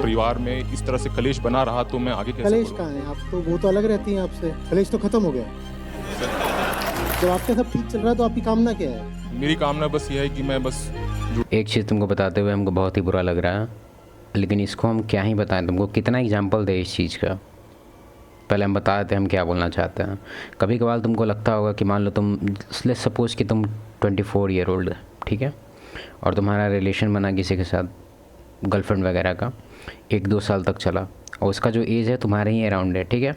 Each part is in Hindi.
परिवार में इस तरह से कलेश बना रहा तो मैं आगे कैसे कलेश बढ़ूं? कहाँ है? आप तो वो तो अलग रहती हैं आपसे, कलेश तो खत्म हो गया। जब आपके सब ठीक चल रहा है तो आपकी कामना क्या है? मेरी कामना बस यह है कि मैं बस एक चीज़ तुमको बताते हुए हमको बहुत ही बुरा लग रहा है, लेकिन इसको हम क्या ही बताएं तुमको, कितना एग्जाम्पल दे इस चीज़ का। पहले हम बता देते हैं हम क्या बोलना चाहते हैं। कभी कभार तुमको लगता होगा कि मान लो तुम, लेट्स सपोज कि तुम 24 ईयर ओल्ड, ठीक है, और तुम्हारा रिलेशन बना किसी के साथ, गर्लफ्रेंड वगैरह का, 1-2 साल तक चला, और उसका जो एज है तुम्हारे ही अराउंड है, ठीक है,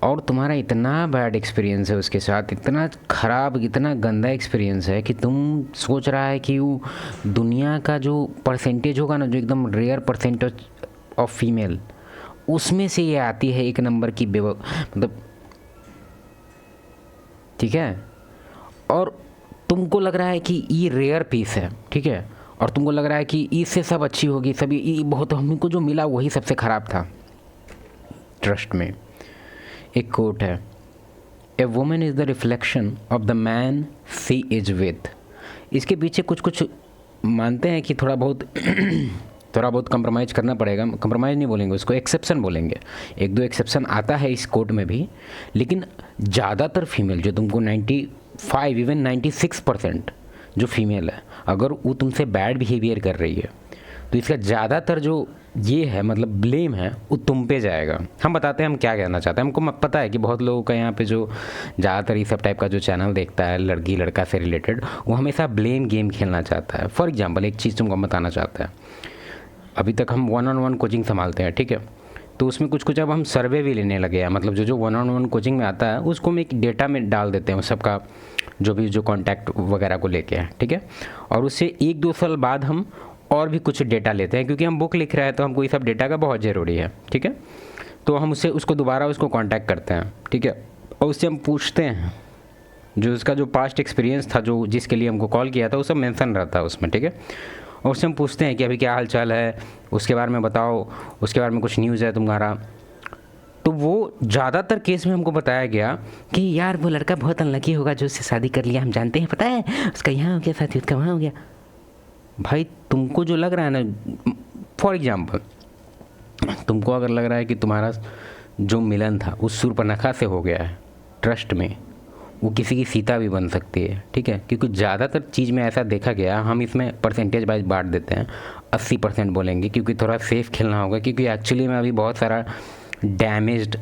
और तुम्हारा इतना बैड एक्सपीरियंस है उसके साथ, इतना ख़राब, इतना गंदा एक्सपीरियंस है कि तुम सोच रहा है कि वो दुनिया का जो परसेंटेज होगा ना, जो एकदम रेयर परसेंटेज ऑफ फीमेल, उसमें से ये आती है एक नंबर की मतलब, ठीक है, और तुमको लग रहा है कि ये रेयर पीस है, ठीक है, और तुमको लग रहा है कि इससे सब अच्छी होगी, सभी ये बहुत, हमको जो मिला वही सबसे ख़राब था। ट्रस्ट में एक कोट है, a woman is the reflection of the man she is with. इसके पीछे कुछ कुछ मानते हैं कि थोड़ा बहुत कंप्रोमाइज़ करना पड़ेगा। कंप्रोमाइज़ नहीं बोलेंगे उसको, एक्सेप्शन बोलेंगे। 1-2 एक्सेप्शन आता है इस कोट में भी, लेकिन ज़्यादातर फीमेल जो तुमको 95 इवन 96% जो फीमेल है, अगर वो तुमसे बैड बिहेवियर कर रही है तो इसका ज़्यादातर जो ये है, मतलब ब्लेम है, वो तुम पे जाएगा। हम बताते हैं हम क्या कहना चाहते हैं। हमको पता है कि बहुत लोगों का यहाँ पे जो ज़्यादातर इस सब टाइप का जो चैनल देखता है लड़की लड़का से रिलेटेड, वो हमेशा ब्लेम गेम खेलना चाहता है। फॉर एग्जांपल एक चीज़ तुमको बताना चाहता है, अभी तक हम 1-on-1 कोचिंग संभालते हैं, ठीक है, तो उसमें कुछ अब हम सर्वे भी लेने लगे हैं। मतलब जो 1-on-1 कोचिंग में आता है उसको हम एक डेटा में डाल देते हैं, सबका जो कॉन्टैक्ट वगैरह को लेके है, ठीक है, और उससे 1-2 साल बाद हम और भी कुछ डेटा लेते हैं, क्योंकि हम बुक लिख रहे हैं तो हमको ये सब डेटा का बहुत ज़रूरी है, ठीक है। तो हम उसको दोबारा कांटेक्ट करते हैं, ठीक है, और उससे हम पूछते हैं जो उसका जो पास्ट एक्सपीरियंस था, जो जिसके लिए हमको कॉल किया था, वो सब मेंशन रहता है उसमें, ठीक है, और उससे हम पूछते हैं कि अभी क्या हाल चाल है, उसके बारे में बताओ, उसके बारे में कुछ न्यूज़ है तुम्हारा। तो वो ज़्यादातर केस में हमको बताया गया कि यार वो लड़का बहुत अनलकी होगा जो उससे शादी कर लिया, हम जानते हैं, पता है उसका यहाँ हो गया साथी, उसका वहाँ हो गया। भाई तुमको जो लग रहा है ना, फॉर एग्जांपल तुमको अगर लग रहा है कि तुम्हारा जो मिलन था उस शूर्पणखा से हो गया है, ट्रस्ट में वो किसी की सीता भी बन सकती है, ठीक है, क्योंकि ज़्यादातर चीज़ में ऐसा देखा गया। हम इसमें परसेंटेज वाइज बांट देते हैं, 80% बोलेंगे क्योंकि थोड़ा सेफ खेलना होगा, क्योंकि एक्चुअली में अभी बहुत सारा डैमेज्ड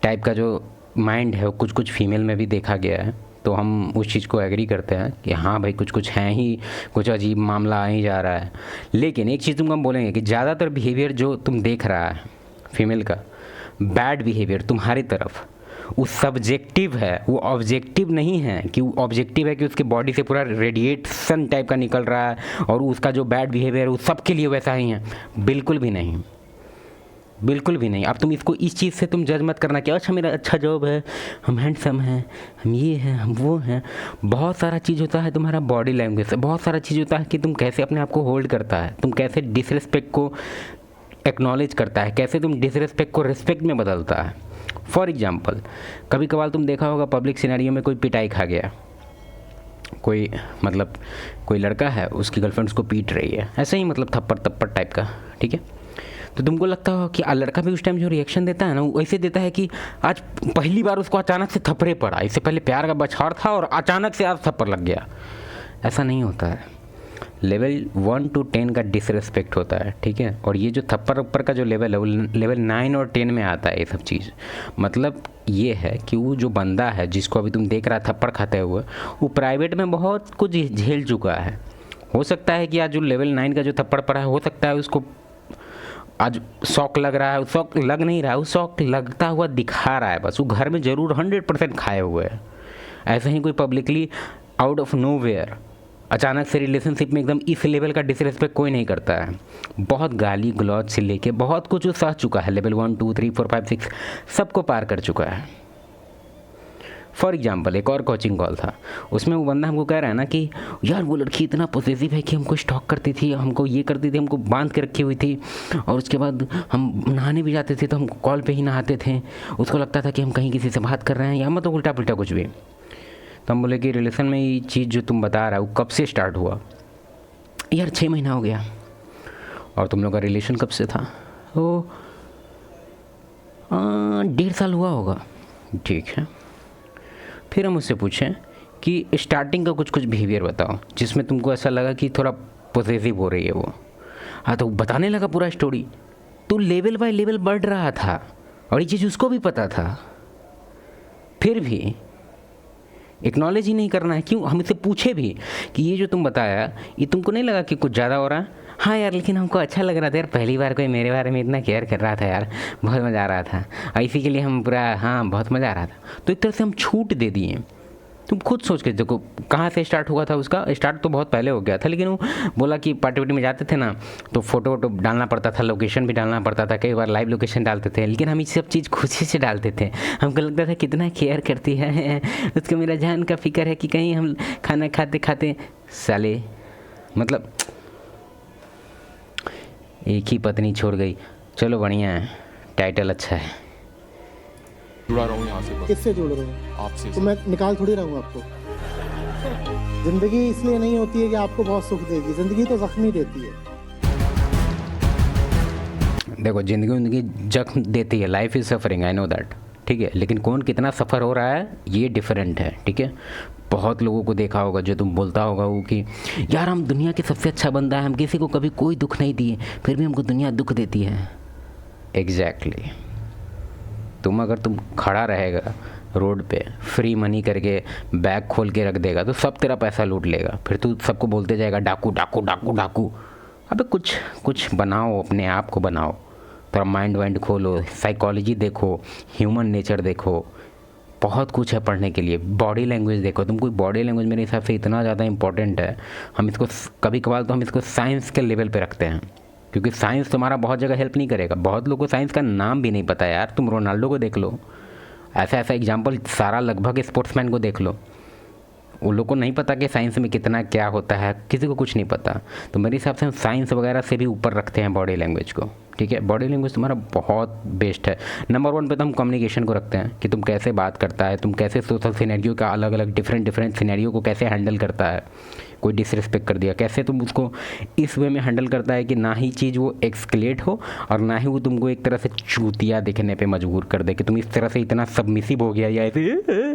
टाइप का जो माइंड है वो कुछ फीमेल में भी देखा गया है। तो हम उस चीज़ को एग्री करते हैं कि हाँ भाई कुछ हैं ही, कुछ अजीब मामला आ ही जा रहा है। लेकिन एक चीज़ तुमको हम बोलेंगे कि ज़्यादातर बिहेवियर जो तुम देख रहा है फीमेल का, बैड बिहेवियर तुम्हारी तरफ, वो सब्जेक्टिव है, वो ऑब्जेक्टिव नहीं है। कि वो ऑब्जेक्टिव है कि उसके बॉडी से पूरा रेडिएशन टाइप का निकल रहा है और उसका जो बैड बिहेवियर वो सबके लिए वैसा ही है, बिल्कुल भी नहीं, बिल्कुल भी नहीं। अब तुम इसको इस चीज़ से तुम जज मत करना कि अच्छा मेरा अच्छा जॉब है, हम हैंडसम हैं, हम ये हैं, हम वो हैं। बहुत सारा चीज़ होता है तुम्हारा बॉडी लैंग्वेज से, बहुत सारा चीज़ होता है कि तुम कैसे अपने आप को होल्ड करता है, तुम कैसे डिसरिस्पेक्ट को एक्नॉलेज करता है, कैसे तुम डिसरिस्पेक्ट को रिस्पेक्ट में बदलता है। फॉर एग्जाम्पल कभी कभार तुम देखा होगा पब्लिक सिनेरियो में कोई पिटाई खा गया, कोई लड़का है उसकी गर्लफ्रेंड उसको पीट रही है, ऐसे ही मतलब थप्पड़ तप्पड़ टाइप का, ठीक है, तो तुमको लगता हो कि लड़का भी उस टाइम जो रिएक्शन देता है ना वो ऐसे देता है कि आज पहली बार उसको अचानक से थप्पड़े पड़ा, इससे पहले प्यार का बछाड़ था और अचानक से आज थप्पड़ लग गया। ऐसा नहीं होता है। लेवल 1 to 10 का डिसरिस्पेक्ट होता है, ठीक है, और ये जो थप्पड़ ऊपर का जो लेवल है वो लेवल 9 और 10 में आता है। ये सब चीज़ मतलब ये है कि वो जो बंदा है जिसको अभी तुम देख रहा है थप्पड़ खाते हुए, वो प्राइवेट में बहुत कुछ झेल चुका है। हो सकता है कि आज जो लेवल 9 का जो थप्पड़ पड़ा है, हो सकता है उसको आज शौक लग रहा है, शौक लग नहीं रहा है, वो शौक लगता हुआ दिखा रहा है, बस वो घर में ज़रूर 100% खाए हुए है। ऐसे ही कोई publicly out of nowhere अचानक से रिलेशनशिप में एकदम इस लेवल का डिसरिस्पेक्ट कोई नहीं करता है। बहुत गाली गलौज से लेके बहुत कुछ वो सह चुका है, लेवल 1 2 3 4 5 6 सबको पार कर चुका है। फॉर एग्जाम्पल एक और कोचिंग कॉल था, उसमें वो बंदा हमको कह रहा है ना कि यार वो लड़की इतना पॉसेसिव है कि हमको स्टॉक करती थी, हमको ये करती थी, हमको बांध के रखी हुई थी, और उसके बाद हम नहाने भी जाते थे तो हम कॉल पे ही नहाते थे, उसको लगता था कि हम कहीं किसी से बात कर रहे हैं या मतलब उल्टा पुल्टा कुछ भी। तो हम बोले कि रिलेशन में ये चीज़ जो तुम बता रहा है वो कब से स्टार्ट हुआ? यार 6 महीना हो गया। और तुम लोग का रिलेशन कब से था? तो 1.5 साल हुआ होगा, ठीक है। फिर हम उससे पूछें कि स्टार्टिंग का कुछ बिहेवियर बताओ जिसमें तुमको ऐसा लगा कि थोड़ा पॉसेसिव हो रही है वो। हाँ, तो बताने लगा पूरा स्टोरी। तो लेवल बाय लेवल बढ़ रहा था और ये चीज़ उसको भी पता था, फिर भी एक्नॉलेज ही नहीं करना है। क्यों? हम इससे पूछे भी कि ये जो तुम बताया ये तुमको नहीं लगा कि कुछ ज़्यादा हो रहा है? हाँ यार, लेकिन हमको अच्छा लग रहा था यार, पहली बार कोई मेरे बारे में इतना केयर कर रहा था यार, बहुत मज़ा आ रहा था। और इसी के लिए हम पूरा, हाँ, बहुत मज़ा आ रहा था। तो एक तरह से हम छूट दे दिए। तुम खुद सोच के देखो कहाँ से स्टार्ट हुआ था उसका। स्टार्ट तो बहुत पहले हो गया था, लेकिन वो बोला कि पार्टी वार्टी में जाते थे ना तो फ़ोटो वोटो डालना पड़ता था, लोकेशन भी डालना पड़ता था, कई बार लाइव लोकेशन डालते थे। लेकिन हम ये सब चीज़ खुशी से डालते थे। हमको लगता था कितना केयर करती है उसको, मेरा जान का फिक्र है कि कहीं हम खाना खाते खाते साले, मतलब एक ही पत्नी छोड़ गई। चलो बढ़िया है, टाइटल अच्छा है। जुड़ा रहूं यहाँ से बस, किससे जुड़ रहे हो? आपसे। तो मैं निकाल थोड़ी रहा हूँ आपको। जिंदगी इसलिए नहीं होती है कि आपको बहुत सुख देगी, जिंदगी तो जख्मी देती है। देखो, जिंदगी जख्म देती है, life is suffering, I know that, ठीक है। लेकिन कौन कितना सफ़र हो रहा है ये डिफरेंट है, ठीक है। बहुत लोगों को देखा होगा जो तुम बोलता होगा वो कि यार हम दुनिया के सबसे अच्छा बंदा है, हम किसी को कभी कोई दुख नहीं दिए, फिर भी हमको दुनिया दुख देती है। एग्जैक्टली। तुम खड़ा रहेगा रोड पे फ्री मनी करके, बैग खोल के रख देगा तो सब तेरा पैसा लूट लेगा, फिर तू सबको बोलते जाएगा डाकू डाकू डाकू डाकू। अबे कुछ बनाओ, अपने आप को बनाओ, थोड़ा माइंड वाइंड खोलो, साइकोलॉजी देखो, ह्यूमन नेचर देखो, बहुत कुछ है पढ़ने के लिए। बॉडी लैंग्वेज देखो, तुमको बॉडी लैंग्वेज मेरे हिसाब से इतना ज़्यादा इंपॉर्टेंट है। हम इसको कभी कभार तो हम इसको साइंस के लेवल पे रखते हैं, क्योंकि साइंस तुम्हारा बहुत जगह हेल्प नहीं करेगा। बहुत लोगों को साइंस का नाम भी नहीं पता यार। तुम रोनाल्डो को देख लो, ऐसा एग्जाम्पल सारा लगभग स्पोर्ट्समैन को देख लो, उन लोग को नहीं पता कि साइंस में कितना क्या होता है, किसी को कुछ नहीं पता। तो मेरे हिसाब से हम साइंस वगैरह से भी ऊपर रखते हैं बॉडी लैंग्वेज को, ठीक है। बॉडी लैंग्वेज तुम्हारा बहुत बेस्ट है। नंबर 1 पे तो हम कम्युनिकेशन को रखते हैं कि तुम कैसे बात करता है, तुम कैसे सोशल सिनेरियो का अलग अलग डिफरेंट सिनेरियो को कैसे हैंडल करता है। कोई डिसरिस्पेक्ट कर दिया, कैसे तुम उसको इस वे में हैंडल करता है कि ना ही चीज़ वो एक्सक्लेट हो और ना ही वो तुमको एक तरह से चूतिया दिखने पे मजबूर कर दे कि तुम इस तरह से इतना सबमिसिव हो गया या ऐसे।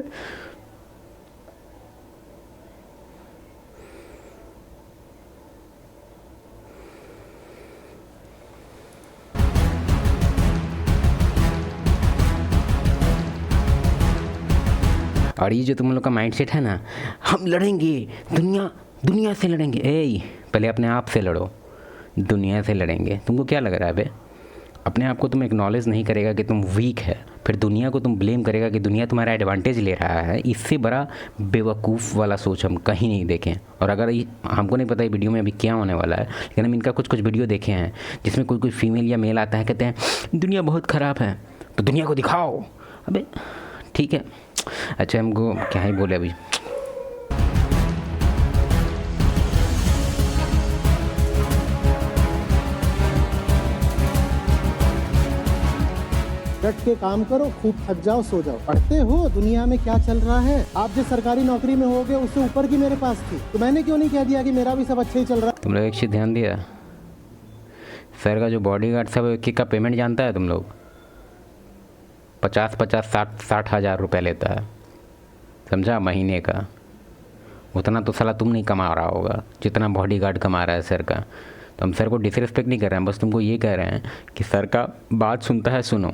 और ये जो तुम लोग का माइंडसेट है ना, हम लड़ेंगे, दुनिया से लड़ेंगे। पहले अपने आप से लड़ो, दुनिया से लड़ेंगे। तुमको क्या लग रहा है बे? अपने आप को तुम एक्नॉलेज नहीं करेगा कि तुम वीक है, फिर दुनिया को तुम ब्लेम करेगा कि दुनिया तुम्हारा एडवांटेज ले रहा है। इससे बड़ा बेवकूफ़ वाला सोच हम कहीं नहीं देखें। और अगर हमको नहीं पता ये वीडियो में अभी क्या होने वाला है, लेकिन हम इनका कुछ वीडियो देखे हैं जिसमें कोई फीमेल या मेल आता है, कहते हैं दुनिया बहुत ख़राब है तो दुनिया को दिखाओ। अबे ठीक है, अच्छा हमको क्या ही बोले अभी। डट के काम करो, खूब थक जाओ, सो जाओ। पढ़ते हो दुनिया में क्या चल रहा है। आप जिस सरकारी नौकरी में होगे उससे ऊपर की मेरे पास थी, तो मैंने क्यों नहीं कह दिया कि मेरा भी सब अच्छा ही चल रहा है। तुम लोग एक चीज़ ध्यान दिया, सर का जो बॉडीगार्ड सब का पेमेंट जानता है तुम लोग? 50-60 हज़ार रुपये लेता है, समझा, महीने का। उतना तो साला तुम नहीं कमा रहा होगा जितना बॉडीगार्ड कमा रहा है सर का। तो हम सर को डिसरिस्पेक्ट नहीं कर रहे हैं, बस तुमको ये कह रहे हैं कि सर का बात सुनता है सुनो,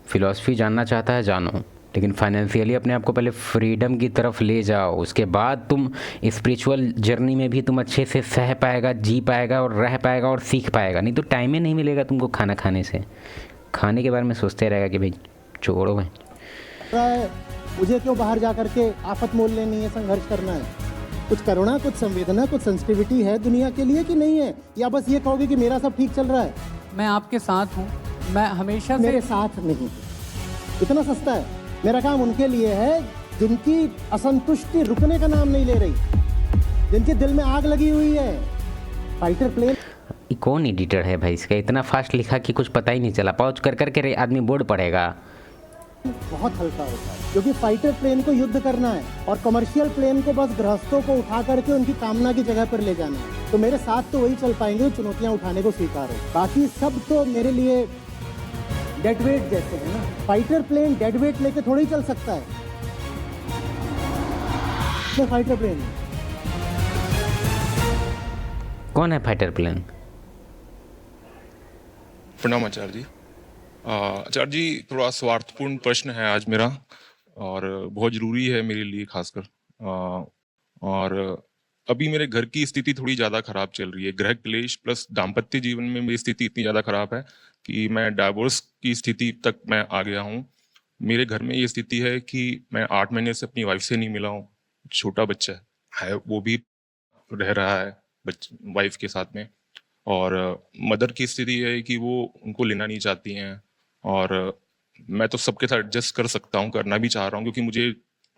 फिलॉसफी जानना चाहता है जानो, लेकिन फाइनेंशियली अपने आप को पहले फ्रीडम की तरफ ले जाओ। उसके बाद तुम स्पिरिचुअल जर्नी में भी तुम अच्छे से सह पाएगा, जी पाएगा और रह पाएगा और सीख पाएगा। नहीं तो टाइम ही नहीं मिलेगा तुमको खाना खाने से। खाने के बारे में सोचते रहेगा कि भाई छोड़ो भाई। मुझे क्यों बाहर जा करके आफत मोल लेनी है, संघर्ष करना है? कुछ करुणा, कुछ संवेदना, कुछ सेंसिटिविटी है दुनिया के लिए कि नहीं है? या बस ये कहोगे कि मेरा सब ठीक चल रहा है? मैं आपके साथ हूँ, मैं हमेशा मेरे साथ नहीं। इतना सस्ता है। मेरा काम उनके लिए है जिनकी असंतुष्टि रुकने का नाम नहीं ले रही, जिनके दिल में आग लगी हुई है। Fighter plane. कौन एडिटर है भाई इसका? इतना फास्ट लिखा कि कुछ पता ही नहीं चला। पॉज कर करके आदमी बोर्ड पढ़ेगा। बहुत हल्का होता है, क्योंकि फाइटर प्लेन को युद्ध करना है और कमर्शियल प्लेन को बस गृहस्थों को उठा करके उनकी कामना की जगह पर ले जाना है। तो मेरे साथ तो वही चल पाएंगे जो चुनौतियां उठाने को स्वीकार हो, बाकी सब तो मेरे लिए डेड वेट जैसे है ना। फाइटर प्लेन डेड वेट लेके थोड़ी चल सकता है, मैं फाइटर प्लेन हूं। कौन है फाइटर प्लेन? प्रणाम आचार्य जी। आचार्य जी, थोड़ा स्वार्थपूर्ण प्रश्न है आज मेरा, और बहुत ज़रूरी है मेरे लिए खासकर। और अभी मेरे घर की स्थिति थोड़ी ज़्यादा खराब चल रही है। गृह क्लेश प्लस दाम्पत्य जीवन में मेरी स्थिति इतनी ज़्यादा खराब है कि मैं डाइवोर्स की स्थिति तक मैं आ गया हूँ। मेरे घर में ये स्थिति है कि मैं 8 महीने से अपनी वाइफ से नहीं मिला हूँ। छोटा बच्चा है, वो भी रह रहा है वाइफ के साथ में, और मदर की स्थिति है कि वो उनको लेना नहीं चाहती हैं। और मैं तो सबके साथ एडजस्ट कर सकता हूँ, करना भी चाह रहा हूँ, क्योंकि मुझे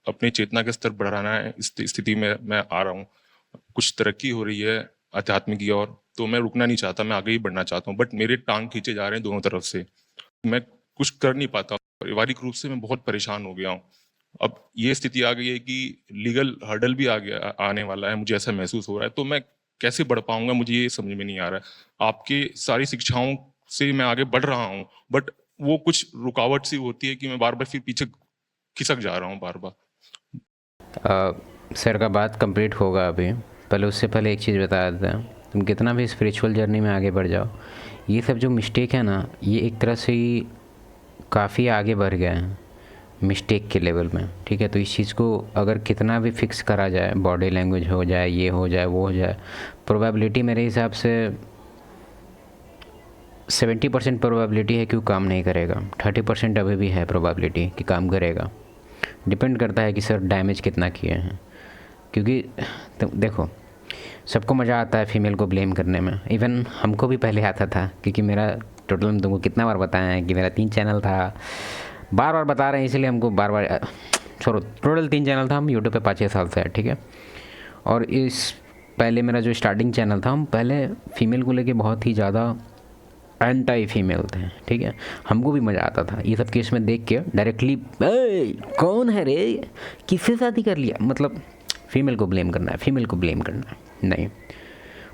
अपने चेतना का स्तर बढ़ाना है। इस स्थिति में मैं आ रहा हूँ, कुछ तरक्की हो रही है आध्यात्मिक की ओर, तो मैं रुकना नहीं चाहता, मैं आगे ही बढ़ना चाहता हूँ। बट मेरे टांग खींचे जा रहे हैं दोनों तरफ से, मैं कुछ कर नहीं पाता। पारिवारिक रूप से मैं बहुत परेशान हो गया हूँ। अब ये स्थिति आ गई है कि लीगल हर्डल भी आने वाला है, मुझे ऐसा महसूस हो रहा है। तो मैं कैसे बढ़ पाऊंगा, मुझे ये समझ में नहीं आ रहा है। आपके सारी शिक्षाओं से मैं आगे बढ़ रहा हूँ, बट वो कुछ रुकावट सी होती है कि मैं बार बार फिर पीछे खिसक जा रहा हूँ बार बार। सर का बात कंप्लीट होगा अभी, पहले उससे पहले एक चीज़ बता देते हैं। तुम कितना भी स्पिरिचुअल जर्नी में आगे बढ़ जाओ, ये सब जो मिस्टेक है ना, ये एक तरह से ही काफ़ी आगे बढ़ गए हैं मिस्टेक के लेवल में, ठीक है। तो इस चीज़ को अगर कितना भी फिक्स करा जाए, बॉडी लैंग्वेज हो जाए, ये हो जाए, वो हो जाए, प्रोबेबिलिटी मेरे हिसाब से 70% प्रोबेबिलिटी है कि वो काम नहीं करेगा। 30% अभी भी है प्रोबेबिलिटी कि काम करेगा। डिपेंड करता है कि सर डैमेज कितना किए हैं, क्योंकि देखो, सबको मज़ा आता है फीमेल को ब्लेम करने में। इवन हमको भी पहले आता था, क्योंकि मेरा टोटल में तुमको कितना बार बताया है कि मेरा 3 चैनल था। बार बार बता रहे हैं, इसलिए हमको बार बार छोड़ो। टोटल 3 चैनल था, हम यूट्यूब पे 5-6 साल से है, ठीक है। और इस पहले मेरा जो स्टार्टिंग चैनल था, हम पहले फीमेल को लेके बहुत ही ज़्यादा एंटी फीमेल थे, ठीक है। हमको भी मज़ा आता था ये सब केस में देख के डायरेक्टली, कौन है रे, किससे शादी कर लिया, मतलब फीमेल को ब्लेम करना है, फीमेल को ब्लेम करना है। नहीं,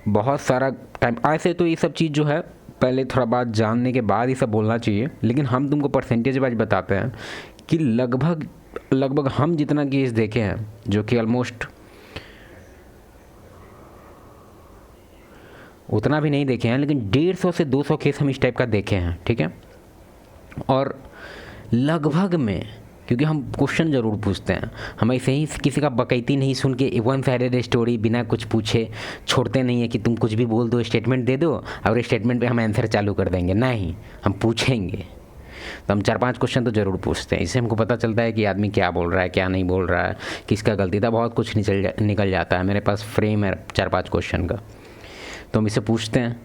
बहुत सारा टाइम ऐसे तो ये सब चीज़ जो है पहले थोड़ा बात जानने के बाद ही सब बोलना चाहिए, लेकिन हम तुमको परसेंटेज वाइज बताते हैं कि लगभग हम जितना केस देखे हैं, जो कि ऑलमोस्ट उतना भी नहीं देखे हैं, लेकिन 150 से 200 केस हम इस टाइप का देखे हैं, ठीक है। और लगभग में, क्योंकि हम क्वेश्चन ज़रूर पूछते हैं, हम ऐसे ही किसी का बकैती नहीं सुन के वन साइडेड स्टोरी बिना कुछ पूछे छोड़ते नहीं है कि तुम कुछ भी बोल दो, स्टेटमेंट दे दो और स्टेटमेंट पे हम आंसर चालू कर देंगे। नहीं, हम पूछेंगे। तो हम 4-5 क्वेश्चन तो ज़रूर पूछते हैं। इससे हमको पता चलता है कि आदमी क्या बोल रहा है, क्या नहीं बोल रहा है, किसका गलती था, बहुत कुछ निकल जाता है। मेरे पास फ्रेम है 4-5 क्वेश्चन का, तो हम इससे पूछते हैं।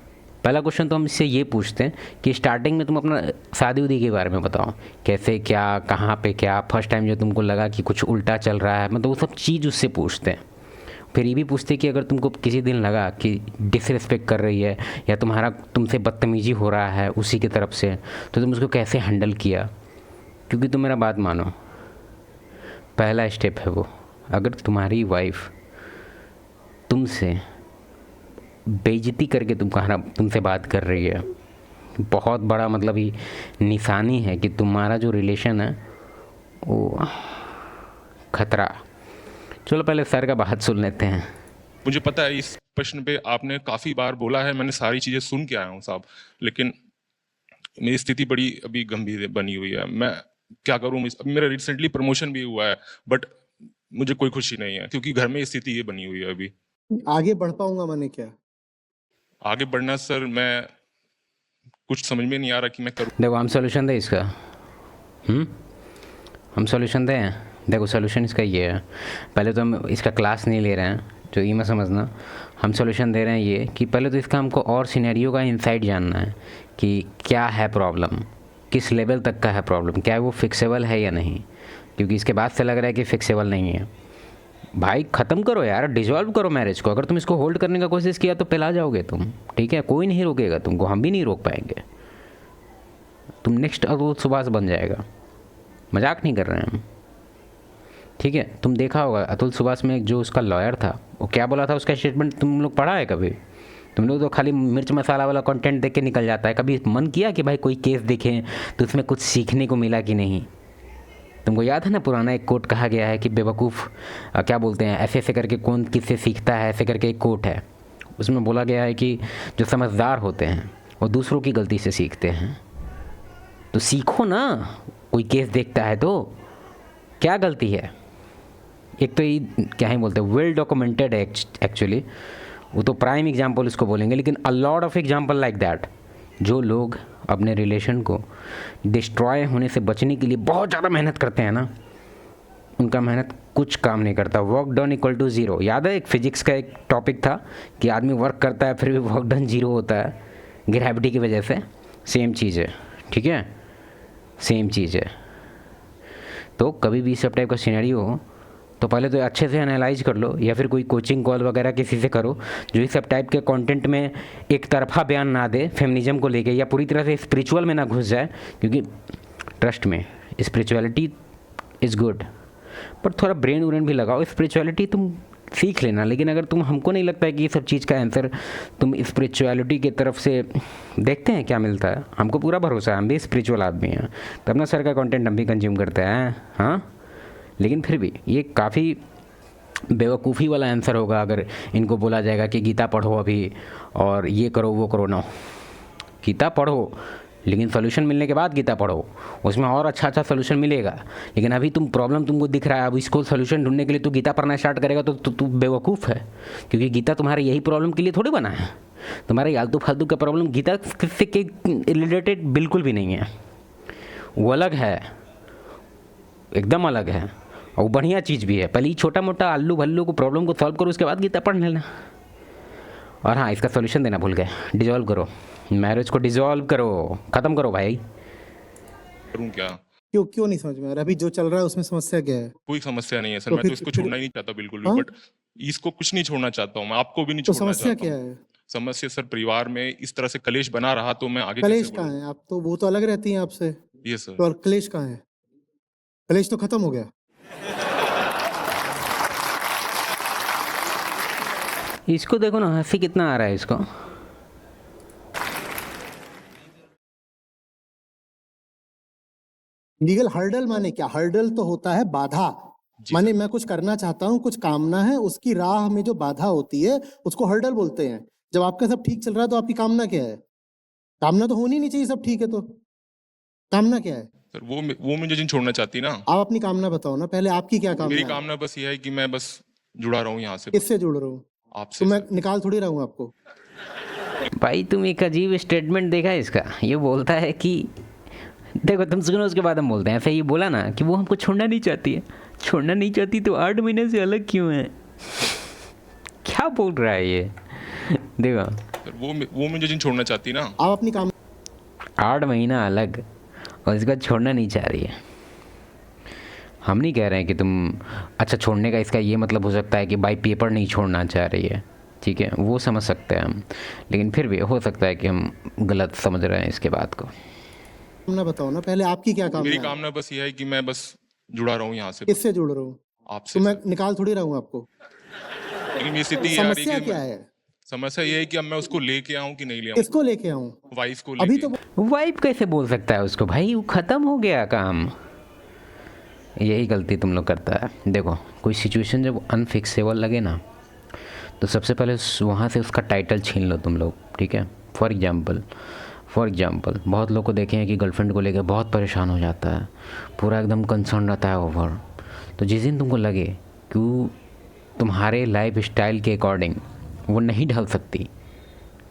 पहला क्वेश्चन तो हम इससे ये पूछते हैं कि स्टार्टिंग में तुम अपना शादी उदी के बारे में बताओ, कैसे, क्या, कहाँ पे, क्या फर्स्ट टाइम जो तुमको लगा कि कुछ उल्टा चल रहा है, मतलब वो सब चीज़ उससे पूछते हैं। फिर ये भी पूछते हैं कि अगर तुमको किसी दिन लगा कि डिसरिस्पेक्ट कर रही है या तुमसे बदतमीजी हो रहा है उसी की तरफ से, तो तुम उसको कैसे हैंडल किया। क्योंकि तुम मेरा बात मानो, पहला स्टेप है वो, अगर तुम्हारी वाइफ तुमसे बेइज्जती करके तुमसे बात कर रही है, बहुत बड़ा मतलब ही निशानी है कि तुम्हारा जो रिलेशन है वो खतरा। चलो पहले सर का बात सुन लेते हैं। मुझे पता है इस प्रश्न पे आपने काफ़ी बार बोला है, मैंने सारी चीज़ें सुन के आया हूँ साहब, लेकिन मेरी स्थिति बड़ी अभी गंभीर बनी हुई है। मैं क्या करूँ, मेरा रिसेंटली प्रमोशन भी हुआ है, बट मुझे कोई खुशी नहीं है, क्योंकि घर में स्थिति ये बनी हुई है। अभी आगे बढ़ पाऊंगा मैंने क्या? आगे बढ़ना सर, मैं कुछ समझ में नहीं आ रहा कि मैं करूँ। देखो, हम सोल्यूशन दें इसका, हम सोल्यूशन दें। देखो, सोल्यूशन इसका ये है, पहले तो हम इसका क्लास नहीं ले रहे हैं, जो ये मत समझना। हम सोल्यूशन दे रहे हैं ये कि पहले तो इसका हमको और सिनेरियो का इंसाइट जानना है कि क्या है प्रॉब्लम, किस लेवल तक का है प्रॉब्लम, क्या वो फिक्सेबल है या नहीं। क्योंकि इसके बाद से लग रहा है कि फिक्सेबल नहीं है। भाई ख़त्म करो यार, डिजॉल्व करो मैरिज को। अगर तुम इसको होल्ड करने का कोशिश किया तो पिला जाओगे तुम, ठीक है। कोई नहीं रोकेगा तुमको, हम भी नहीं रोक पाएंगे। तुम नेक्स्ट अवधूत सुभाष बन जाएगा, मजाक नहीं कर रहे हैं हम, ठीक है। तुम देखा होगा अतुल सुभाष में जो उसका लॉयर था वो क्या बोला था, उसका स्टेटमेंट तुम लोग पढ़ा है कभी? तुम लोग तो खाली मिर्च मसाला वाला कंटेंट देख के निकल जाता है। कभी मन किया कि भाई कोई केस देखें तो उसमें कुछ सीखने को मिला कि नहीं? तुमको याद है ना, पुराना एक कोट कहा गया है कि बेवकूफ़ क्या बोलते हैं, ऐसे ऐसे करके कौन किससे सीखता है, ऐसे करके एक कोट है। उसमें बोला गया है कि जो समझदार होते हैं वो दूसरों की गलती से सीखते हैं। तो सीखो ना, कोई केस देखता है तो क्या गलती है? एक तो ये क्या ही बोलते हैं, वेल डॉक्यूमेंटेड है एक्चुअली, वो तो प्राइम एग्जाम्पल उसको बोलेंगे, लेकिन a lot of example like that, जो लोग अपने रिलेशन को डिस्ट्रॉय होने से बचने के लिए बहुत ज़्यादा मेहनत करते हैं ना, उनका मेहनत कुछ काम नहीं करता। Work done equal to zero. याद है एक फिजिक्स का एक टॉपिक था कि आदमी वर्क करता है फिर भी वर्क डन ज़ीरो होता है ग्रेविटी की वजह से। सेम चीज़ है, ठीक है, सेम चीज़ है। तो कभी भी सब टाइप का सिनेरियो हो तो पहले तो अच्छे से एनालाइज कर लो, या फिर कोई कोचिंग कॉल वगैरह किसी से करो जो इस सब टाइप के कंटेंट में एक तरफा बयान ना दे फेमिनिज्म को लेके, या पूरी तरह से स्पिरिचुअल में ना घुस जाए। क्योंकि ट्रस्ट में स्पिरिचुअलिटी इज़ गुड, पर थोड़ा ब्रेन व्रेन भी लगाओ। स्पिरिचुअलिटी तुम सीख लेना, लेकिन अगर तुम, हमको नहीं लगता है कि ये सब चीज़ का आंसर तुम स्पिरिचुअलिटी की तरफ से देखते हैं क्या मिलता है। हमको पूरा भरोसा है, हम भी स्पिरिचुअल आदमी हैं, तो अपना सर का कंटेंट हम भी कंज्यूम करते हैं, हाँ। लेकिन फिर भी ये काफ़ी बेवकूफ़ी वाला आंसर होगा अगर इनको बोला जाएगा कि गीता पढ़ो अभी और ये करो वो करो। ना, गीता पढ़ो लेकिन सोल्यूशन मिलने के बाद गीता पढ़ो, उसमें और अच्छा अच्छा सोल्यूशन मिलेगा। लेकिन अभी तुम प्रॉब्लम तुमको दिख रहा है, अब इसको सोल्यूशन ढूंढने के लिए तू गीता पढ़ना स्टार्ट करेगा तो तू बेवकूफ़ है। क्योंकि गीता तुम्हारे यही प्रॉब्लम के लिए थोड़ी बना है। तुम्हारे आलतू फालतू का प्रॉब्लम गीता से के रिलेटेड बिल्कुल भी नहीं है, वो अलग है, एकदम अलग है, और वो बढ़िया चीज़ भी है। पहले ही छोटा मोटा आलू भल्लू को प्रॉब्लम को सॉल्व करो, उसके बाद गीता पढ़ लेना। और हाँ, इसका सोल्यूशन देना भूल गए, डिजॉल्व करो, मैरिज को डिजॉल्व करो, ख़त्म करो भाई। करूँ क्या? क्यों नहीं समझ में आ रहा? अभी जो चल रहा है उसमें समस्या क्या है? कोई समस्या नहीं है सर, तो मैं फिर- तो इसको फिर- छोड़ना ही नहीं चाहता बिल्कुल हाँ? भी, बट इसको कुछ नहीं छोड़ना चाहता हूँ मैं, आपको भी नहीं तो छोड़ना समस्या चाहता क्या हूँ। है? समस्या सर परिवार में इस तरह से कलेश बना रहा तो मैं आगे कलेश कैसे कहाँ बढ़ूँ? है? आप तो, वो तो अलग रहती हैं आपसे, ये सर। तो और कलेश कहाँ है? कलेश तो खत्म हो गया। इसको देखो ना, हंसी कितना आ रहा है इसको। लीगल हर्डल माने क्या? हर्डल तो होता है बाधा। जी माने मैं कुछ करना चाहता हूँ, कुछ कामना है, उसकी राह में जो बाधा होती है उसको हर्डल बोलते हैं। जब आपका सब ठीक चल रहा है तो आपकी कामना क्या है? कामना तो होनी नहीं चाहिए, सब ठीक है तो कामना क्या है? सर, वो मुझे जिन छोड़ना चाहती ना, आप अपनी कामना बताओ ना पहले, आपकी क्या कामना मेरी है? कामना बस ये है कि मैं बस जुड़ा रहूं यहाँ से, किससे जुड़ रहा हूँ? आपसे तो मैं सर। निकाल थोड़ी रहा हूँ आपको। भाई तुम एक अजीब स्टेटमेंट देखा है इसका। ये बोलता है कि देखो तुम सुनो, उसके बाद हम बोलते हैं। ऐसा ये बोला ना कि वो हमको छोड़ना नहीं चाहती है, छोड़ना नहीं चाहती तो 8 महीने से अलग क्यों है? क्या बोल रहा है ये? देखो, सर, वो मुझे जिन छोड़ना चाहती ना, आप अपनी कामना 8 महीना अलग और इसका छोड़ना नहीं चाह रही है। हम नहीं कह रहे हैं कि तुम, अच्छा छोड़ने का इसका ये मतलब हो सकता है कि बाई पेपर नहीं छोड़ना चाह रही है, ठीक है, वो समझ सकते हैं हम। लेकिन फिर भी हो सकता है कि हम गलत समझ रहे हैं इसके बात को। बताओ ना पहले, आपकी क्या कामना मेरी है? कामना बस ये है कि मैं बस जुड़ा रहूं यहाँ से, किससे जुड़ रहा हूँ? आपसे तो मैं सर। निकाल थोड़ी रहा हूँ आपको। लेकिन ये स्थिति ये आ रही समस्या है कि क्या है? समस्या ये है कि अब मैं उसको लेके आऊं कि नहीं ले आऊं, किसको लेके आऊँ? वाइफ को अभी लेके। तो वाइब कैसे बोल सकता है उसको भाई? वो ख़त्म हो गया काम। यही गलती तुम लोग करता है। देखो, कोई सिचुएशन जब अनफिक्सेबल लगे ना, तो सबसे पहले वहाँ से उसका टाइटल छीन लो तुम लोग, ठीक है। फॉर एग्जाम्पल बहुत लोग को देखे हैं कि गर्लफ्रेंड को लेकर बहुत परेशान हो जाता है, पूरा एकदम कंसर्न रहता है ओवर। तो जिस दिन तुमको लगे कि वो तुम्हारे लाइफ स्टाइल के अकॉर्डिंग वो नहीं ढल सकती,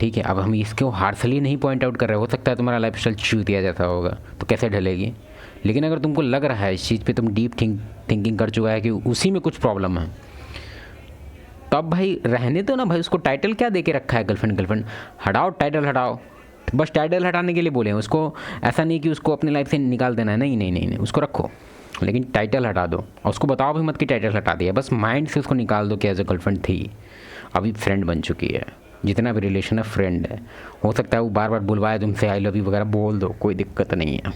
ठीक है, अब हम इसको हार्शली नहीं पॉइंट आउट कर रहे, हो सकता है तुम्हारा लाइफ स्टाइल चूतिया जैसा होगा तो कैसे ढलेगी। लेकिन अगर तुमको लग रहा है इस चीज़ पे, तुम डीप थिंकिंग कर चुका है कि उसी में कुछ प्रॉब्लम है, तब भाई रहने दो ना भाई। उसको टाइटल क्या दे के रखा है, गर्लफ्रेंड हटाओ, टाइटल हटाओ। बस टाइटल हटाने के लिए बोले हैं उसको, ऐसा नहीं कि उसको अपनी लाइफ से निकाल देना है, नहीं, उसको रखो लेकिन टाइटल हटा दो। और उसको बताओ भी मत कि टाइटल हटा दिया, बस माइंड से उसको निकाल दो कि एज ए गर्लफ्रेंड थी, अभी फ्रेंड बन चुकी है। जितना भी रिलेशन है फ्रेंड है। हो सकता है वो बार बार बुलवाए तुमसे आई लव यू वगैरह, बोल दो, कोई दिक्कत नहीं है।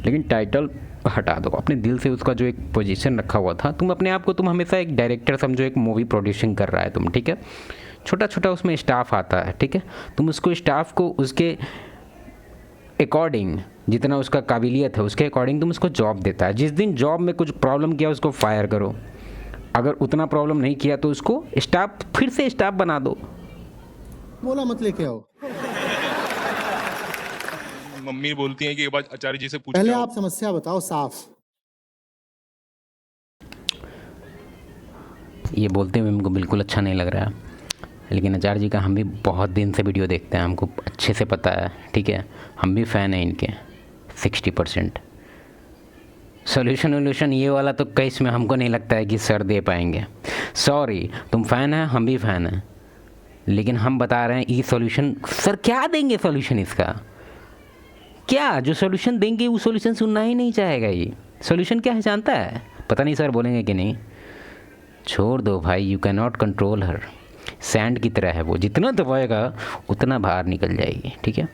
लेकिन टाइटल हटा दो अपने दिल से। उसका जो एक पोजीशन रखा हुआ था, तुम अपने आप को तुम हमेशा एक डायरेक्टर समझो, एक मूवी प्रोड्यूसिंग कर रहा है तुम, ठीक है। छोटा छोटा उसमें स्टाफ आता है, ठीक है। तुम उसको स्टाफ को उसके अकॉर्डिंग, जितना उसका काबिलियत है उसके अकॉर्डिंग तुम उसको जॉब देता है। जिस दिन जॉब में कुछ प्रॉब्लम किया उसको फायर करो, अगर उतना प्रॉब्लम नहीं किया तो उसको स्टाफ फिर से स्टाफ बना दो। बोला मत लेके आओ। मम्मी बोलती हैं कि एक बार आचार्य जी से पूछ पहले के आओ। आप समस्या बताओ साफ। ये बोलते हुए हमको बिल्कुल अच्छा नहीं लग रहा है, लेकिन आचार्य जी का हम भी बहुत दिन से वीडियो देखते हैं, हमको अच्छे से पता है, ठीक है। हम भी फ़ैन हैं इनके 60%। सोल्यूशन वोल्यूशन ये वाला तो केस में हमको नहीं लगता है कि सर दे पाएंगे। सॉरी, तुम फ़ैन हैं, हम भी फ़ैन हैं, लेकिन हम बता रहे हैं ये सॉल्यूशन सर क्या देंगे। सॉल्यूशन इसका क्या, जो सॉल्यूशन देंगे वो सॉल्यूशन सुनना ही नहीं चाहेगा। ये सॉल्यूशन क्या है जानता है? पता नहीं सर बोलेंगे कि नहीं। छोड़ दो भाई, you can not control her. Sand की तरह है वो, जितना दबाएगा उतना बाहर निकल जाएगी, ठीक है।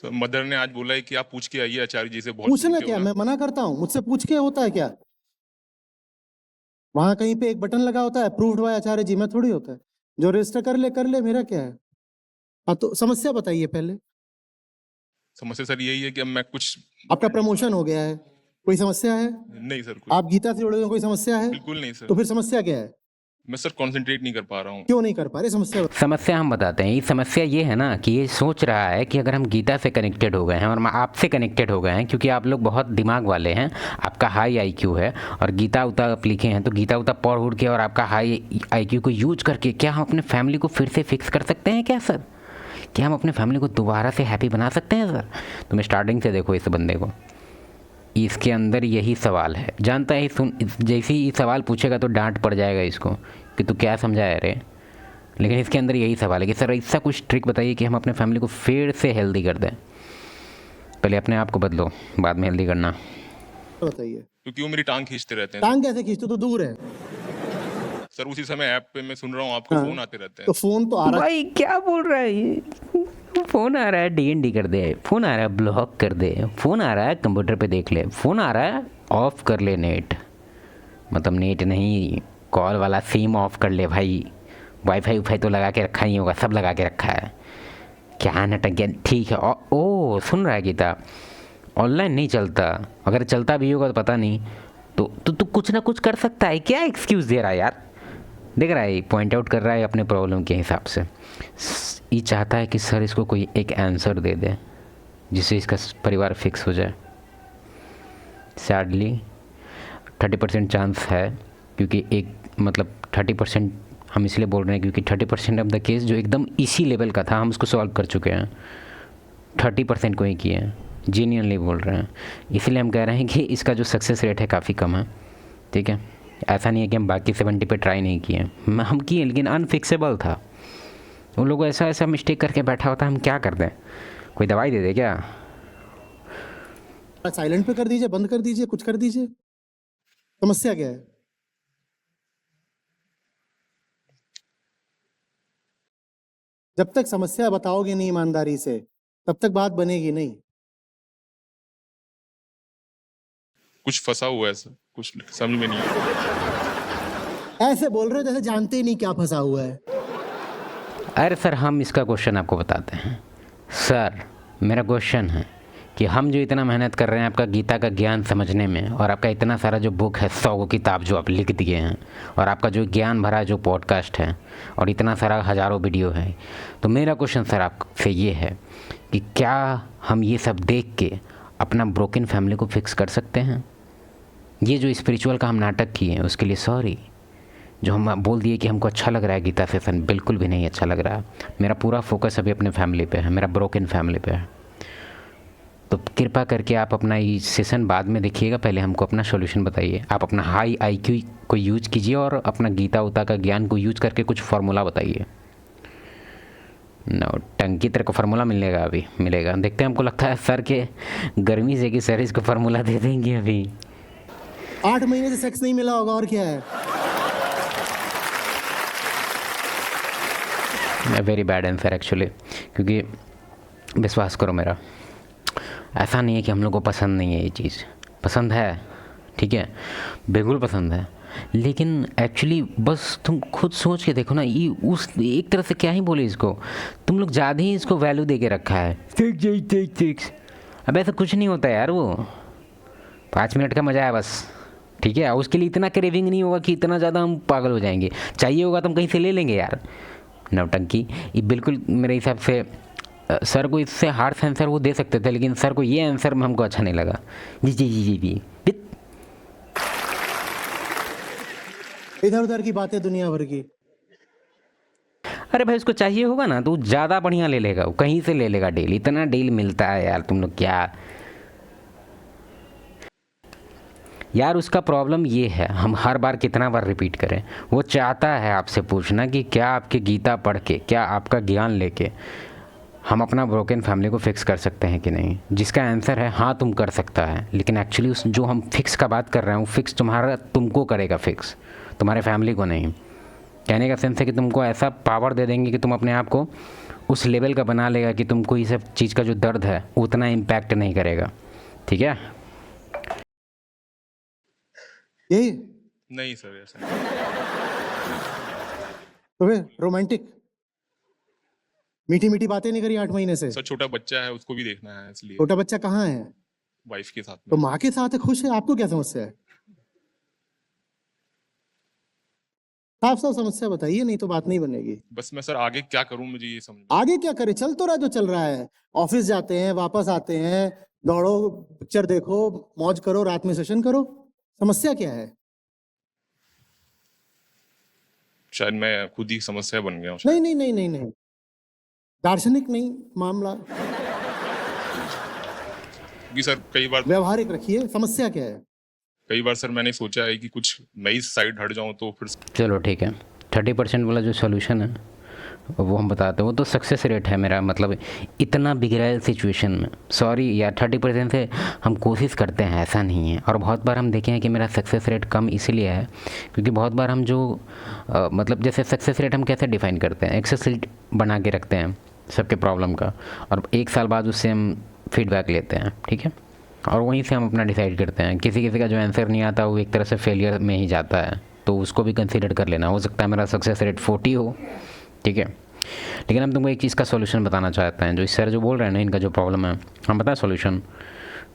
मदर ने आज बोला है कि आप पूछ के आइए आचार्य जी से। बहुत पूछना सुनते हो क्या, ना। मैं मना करता हूं? मुझसे पूछ के होता है क्या? वहां कहीं पे एक बटन लगा होता है अप्रूव्ड बाय आचार्य जी, में थोड़ी होता है। जो रजिस्टर कर ले, मेरा क्या है? हाँ तो समस्या बताइए पहले। समस्या सर यही है कि अब मैं कुछ आपका प्रमोशन हो गया है, कोई समस्या है? नहीं सर, कुछ आप गीता से जुड़े हुए हैं, कोई समस्या है? बिल्कुल नहीं तो सर। फिर समस्या क्या है? मैं सर कंसंट्रेट नहीं कर पा रहा हूँ। क्यों नहीं कर पा रहे? समस्या समस्या हम बताते हैं। ये समस्या ये है ना कि ये सोच रहा है कि अगर हम गीता से कनेक्टेड हो गए हैं और आपसे कनेक्टेड हो गए हैं, क्योंकि आप लोग बहुत दिमाग वाले हैं, आपका हाई आईक्यू है और गीता उता आप लिखे हैं, तो गीता उता पढ़ उड़ के और आपका हाई आईक्यू को यूज करके क्या हम अपने फैमिली को फिर से फिक्स कर सकते हैं क्या सर? क्या हम अपने फैमिली को दोबारा से हैप्पी बना सकते हैं सर? तुम स्टार्टिंग से देखो इस बंदे को, इसके अंदर यही सवाल है। जानता है जैसे ही ये सवाल पूछेगा तो डांट पड़ जाएगा इसको कि तू क्या समझाया रे, लेकिन इसके अंदर यही सवाल है कि सर ऐसा कुछ ट्रिक बताइए कि हम अपने फैमिली को फिर से हेल्दी कर दें। पहले अपने आप को बदलो, बाद में हेल्दी करना। बताइए। क्योंकि वो मेरी टांग खींचते रहते हैं टांग कैसे खींचते? तो दूर है सर। उसी समय ऐप पे मैं सुन रहा हूँ आपको हाँ। फोन आते रहते तो हैं। फोन तो आ रहा है। भाई क्या बोल रहा है ये? फ़ोन आ रहा है DND कर दे, फ़ोन आ रहा है ब्लॉक कर दे, फ़ोन आ रहा है कंप्यूटर पे देख ले, फ़ोन आ रहा है ऑफ़ कर ले नेट, मतलब नेट नहीं, कॉल वाला सिम ऑफ कर ले भाई। वाईफाई वाईफाई तो लगा के रखा ही होगा, सब लगा के रखा है। क्या नटंकिया। ठीक है। ओ सुन रहा है गीता, ऑनलाइन नहीं चलता, अगर चलता भी होगा तो पता नहीं। तो तू कुछ ना कुछ कर सकता है। क्या एक्सक्यूज़ दे रहा है यार? देख रहा है, पॉइंट आउट कर रहा है अपने प्रॉब्लम के हिसाब से। ये चाहता है कि सर इसको कोई एक आंसर दे दे जिससे इसका परिवार फिक्स हो जाए। सैडली 30% चांस है, क्योंकि एक मतलब 30% हम इसलिए बोल रहे हैं क्योंकि 30% ऑफ द केस जो एकदम इसी लेवल का था हम उसको सॉल्व कर चुके हैं। 30% को ही किए हैं, जेन्युइनली बोल रहे हैं। इसीलिए हम कह रहे हैं कि इसका जो सक्सेस रेट है काफ़ी कम है, ठीक है। ऐसा नहीं है कि हम बाकी 70 पे ट्राई नहीं किए, हम किए, लेकिन अनफिक्सेबल था। उन लोगों ऐसा ऐसा मिस्टेक करके बैठा होता, हम क्या कर दें? कोई दवाई दे दे क्या? साइलेंट पे कर दीजिए, बंद कर दीजिए, कुछ कर दीजिए। समस्या क्या है? जब तक समस्या बताओगे नहीं ईमानदारी से, तब तक बात बनेगी नहीं। कुछ फंसा हुआ है सर, कुछ समझ में नहीं आ रहा। ऐसे बोल रहे हो जैसे जानते ही नहीं क्या फंसा हुआ है। अरे सर, हम इसका क्वेश्चन आपको बताते हैं। सर मेरा क्वेश्चन है कि हम जो इतना मेहनत कर रहे हैं आपका गीता का ज्ञान समझने में, और आपका इतना सारा जो बुक है, 100 किताब जो आप लिख दिए हैं, और आपका जो ज्ञान भरा जो पॉडकास्ट है, और इतना सारा हज़ारों वीडियो है, तो मेरा क्वेश्चन सर आपसे ये है कि क्या हम ये सब देख के अपना ब्रोकन फैमिली को फिक्स कर सकते हैं? ये जो स्पिरिचुअल का हम नाटक किए हैं उसके लिए सॉरी। जो हम बोल दिए कि हमको अच्छा लग रहा है गीता सेशन, बिल्कुल भी नहीं अच्छा लग रहा है। मेरा पूरा फोकस अभी अपने फैमिली पे है, मेरा ब्रोकन फैमिली पे है। तो कृपा करके आप अपना ये सेशन बाद में देखिएगा, पहले हमको अपना सॉल्यूशन बताइए। आप अपना हाई IQ को यूज कीजिए और अपना गीता उता का ज्ञान को यूज करके कुछ फार्मूला बताइए। नो टंकी तरह का फार्मूला मिलेगा, अभी मिलेगा, देखते हैं। हमको लगता है सर के गर्मी से कि सर इसको फार्मूला दे देंगे। अभी 8 महीने से सेक्स नहीं मिला होगा, और क्या है? वेरी बैड आंसर एक्चुअली, क्योंकि विश्वास करो मेरा, ऐसा नहीं है कि हम लोग को पसंद नहीं है ये चीज़, पसंद है, ठीक है, बिल्कुल पसंद है, लेकिन एक्चुअली बस तुम खुद सोच के देखो ना, ये उस एक तरह से क्या ही बोले इसको, तुम लोग ज़्यादा ही इसको वैल्यू दे के रखा है। सेक्स, अब ऐसा कुछ नहीं होता यार, वो 5 मिनट का मज़ा है बस, ठीक है, उसके लिए इतना क्रेविंग नहीं होगा कि इतना ज़्यादा हम पागल हो जाएंगे, चाहिए होगा तो हम कहीं से ले लेंगे यार, नौटंकी। ये बिल्कुल मेरे हिसाब से सर को इससे हार्श आंसर वो दे सकते थे, लेकिन सर को ये आंसर में हमको अच्छा नहीं लगा। जी जी जी जी जी बित। इधर उधर की बातें दुनिया भर की। अरे भाई उसको चाहिए होगा ना तो ज़्यादा बढ़िया ले लेगा, वो कहीं से ले लेगा डील, इतना डील मिलता है यार, तुम लोग क्या यार। उसका प्रॉब्लम ये है, हम हर बार कितना बार रिपीट करें, वो चाहता है आपसे पूछना कि क्या आपके गीता पढ़ के, क्या आपका ज्ञान लेके हम अपना ब्रोकन फैमिली को फिक्स कर सकते हैं कि नहीं, जिसका आंसर है हाँ तुम कर सकता है, लेकिन एक्चुअली उस जो हम फिक्स का बात कर रहे हैं वो फिक्स तुमको करेगा फिक्स, तुम्हारे फैमिली को नहीं। कहने का सेंस है कि तुमको ऐसा पावर दे देंगे कि तुम अपने आप को उस लेवल का बना लेगा कि तुमको ये सब चीज़ का जो दर्द है उतना इम्पैक्ट नहीं करेगा, ठीक है। यही नहीं सर, ऐसा नहीं। तो फिर रोमांटिक मीठी मीठी बातें नहीं करी 8 महीने से। सर छोटा बच्चा है, उसको भी देखना है, इसलिए छोटा बच्चा कहाँ है? वाइफ के साथ तो में। माँ के साथ है, खुश है, आपको क्या समस्या है? साफ साफ समस्या बताइए, नहीं तो बात नहीं बनेगी। बस मैं सर आगे क्या करूं, मुझे ये समझ। आगे क्या करे, चल तो रहा जो चल रहा है, ऑफिस जाते हैं, वापस आते हैं, दौड़ो, पिक्चर देखो, मौज करो, रात में सेशन करो, समस्या क्या है? शायद मैं खुद ही समस्या बन गया हूँ नहीं शायद। नहीं नहीं नहीं नहीं, दार्शनिक नहीं मामला, क्योंकि सर कई बार व्यवहारिक रखिए। समस्या क्या है? सर मैंने सोचा है कि कुछ नई साइड हट जाऊं तो फिर चलो ठीक है, 30% वाला जो सोल्यूशन है वो हम बताते हैं, वो तो सक्सेस रेट है मेरा, मतलब इतना बिगड़ैल सिचुएशन में, सॉरी यार 30% से हम कोशिश करते हैं, ऐसा नहीं है। और बहुत बार हम देखे हैं कि मेरा सक्सेस रेट कम इसलिए है क्योंकि बहुत बार हम जो मतलब जैसे सक्सेस रेट हम कैसे डिफाइन करते हैं, एक्सेस रेट बना के रखते हैं सबके प्रॉब्लम का, और 1 साल बाद उससे हम फीडबैक लेते हैं, ठीक है, और वहीं से हम अपना डिसाइड करते हैं। किसी किसी का जो आंसर नहीं आता वो एक तरह से फेलियर में ही जाता है, तो उसको भी कंसीडर कर लेना। हो सकता है मेरा सक्सेस रेट 40 हो, ठीक है, लेकिन हम तुमको एक चीज़ का सॉल्यूशन बताना चाहते हैं। जो इस सर जो बोल रहे हैं ना, इनका जो प्रॉब्लम है, हम बताएं सॉल्यूशन।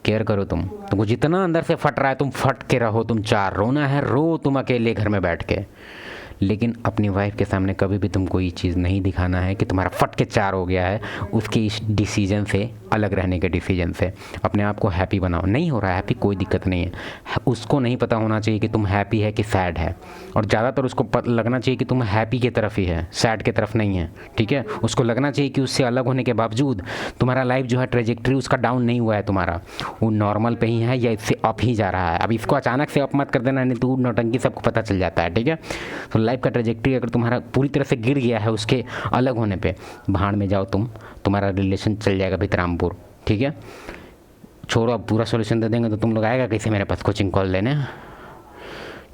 केयर करो तुमको जितना अंदर से फट रहा है तुम फट के रहो, तुम चार रोना है रो तुम अकेले घर में बैठ के, लेकिन अपनी वाइफ के सामने कभी भी तुमको ये चीज़ नहीं दिखाना है कि तुम्हारा फट के 4 हो गया है, उसके इस डिसीजन से, अलग रहने के डिसीजन से। अपने आप को हैप्पी बनाओ। नहीं हो रहा है हैप्पी, कोई दिक्कत नहीं है, उसको नहीं पता होना चाहिए कि तुम हैप्पी है कि सैड है, और ज़्यादातर उसको लगना चाहिए कि तुम हैप्पी की तरफ ही है, सैड की तरफ नहीं है, ठीक है। उसको लगना चाहिए कि उससे अलग होने के बावजूद तुम्हारा लाइफ जो है ट्रेजेक्ट्री उसका डाउन नहीं हुआ है, तुम्हारा वो नॉर्मल पे ही है या इससे अप ही जा रहा है। अब इसको अचानक से अप मत कर देना, नहीं तो नौटंकी सबको पता चल जाता है, ठीक है। तो लाइफ का ट्रेजेक्ट्री अगर तुम्हारा पूरी तरह से गिर गया है उसके अलग होने पे, भाड़ में जाओ तुम, तुम्हारा रिलेशन चल जाएगा भितरामपुर, ठीक है। छोड़ो, अब पूरा सोल्यूशन दे देंगे तो तुम लोग आएगा कैसे मेरे पास कोचिंग कॉल लेने,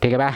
ठीक है। बाय।